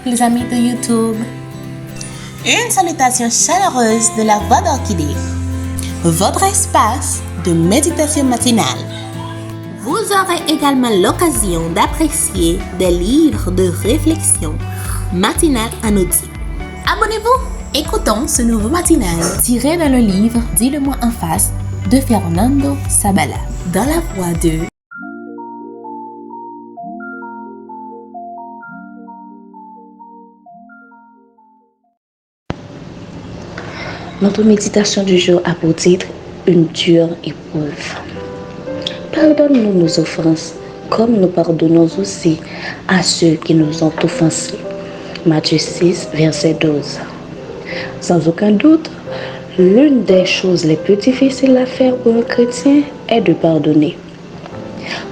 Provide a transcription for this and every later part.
les amis de YouTube. Une salutation chaleureuse de la Voix d'Orchidée, votre espace de méditation matinale. Vous aurez également l'occasion d'apprécier des livres de réflexion matinale en audio. Abonnez-vous! Écoutons ce nouveau matinal tiré dans le livre Dis-le-moi en face de Fernando Sabala, dans la voix de... Notre méditation du jour a pour titre Une dure épreuve. Pardonne-nous nos offenses, comme nous pardonnons aussi à ceux qui nous ont offensés. Matthieu 6, verset 12. Sans aucun doute, l'une des choses les plus difficiles à faire pour un chrétien est de pardonner.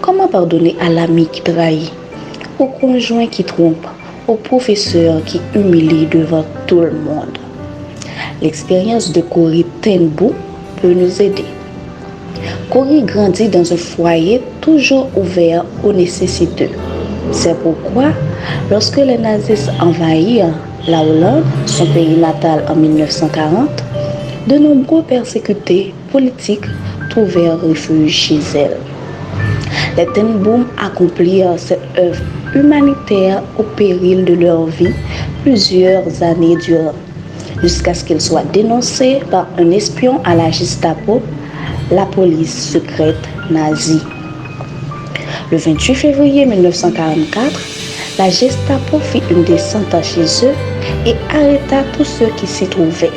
Comment pardonner à l'ami qui trahit, au conjoint qui trompe, au professeur qui humilie devant tout le monde? L'expérience de Corrie ten Boom peut nous aider. Corrie grandit dans un foyer toujours ouvert aux nécessiteux. C'est pourquoi, lorsque les nazis envahirent la Hollande, son pays natal en 1940, de nombreux persécutés politiques trouvèrent refuge chez elle. Les ten Boom accomplirent cette œuvre humanitaire au péril de leur vie plusieurs années durant, jusqu'à ce qu'ils soient dénoncés par un espion à la Gestapo, la police secrète nazie. Le 28 février 1944, la Gestapo fit une descente chez eux et arrêta tous ceux qui s'y trouvaient.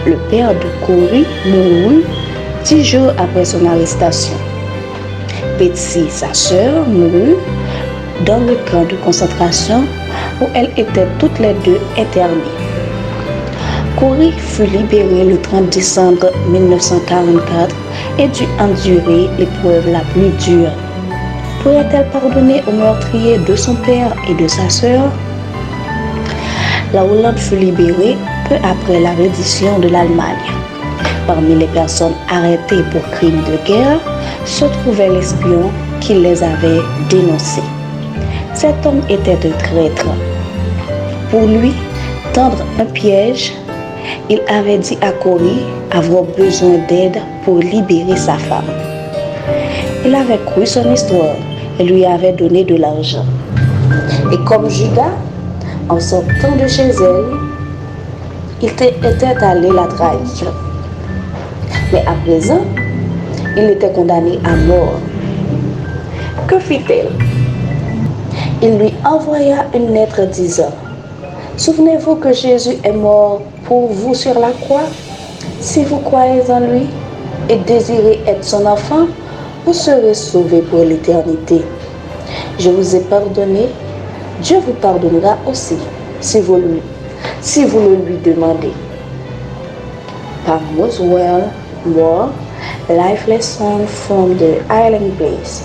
Le père de Corrie mourut 10 jours après son arrestation. Betsy, sa sœur, mourut dans le camp de concentration où elles étaient toutes les deux internées. Corrie fut libérée le 30 décembre 1944 et dut endurer l'épreuve la plus dure. Pourrait-elle pardonner au meurtrier de son père et de sa sœur? La Hollande fut libérée peu après la reddition de l'Allemagne. Parmi les personnes arrêtées pour crimes de guerre se trouvait l'espion qui les avait dénoncés. Cet homme était un traître. Pour lui, tendre un piège, il avait dit à Corrie avoir besoin d'aide pour libérer sa femme. Il avait cru son histoire et lui avait donné de l'argent. Et comme Judas, en sortant de chez elle, il était allé la trahir. Mais à présent, il était condamné à mort. Que fit-elle? Il lui envoya une lettre disant: Souvenez-vous que Jésus est mort pour vous sur la croix. Si vous croyez en lui et désirez être son enfant, vous serez sauvés pour l'éternité. Je vous ai pardonné, Dieu vous pardonnera aussi, si vous le lui demandez. Par Boswell Moore, Life Lesson from the Hiding Place.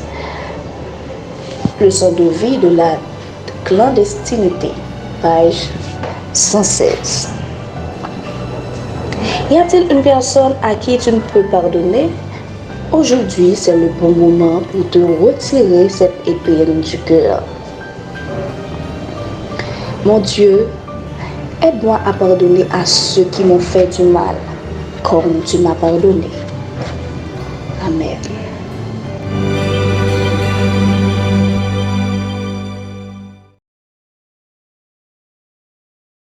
Leçon de vie de la clandestinité, page 116. Y a-t-il une personne à qui tu ne peux pardonner? Aujourd'hui, c'est le bon moment pour te retirer cette épine du cœur. Mon Dieu, aide-moi à pardonner à ceux qui m'ont fait du mal, comme tu m'as pardonné.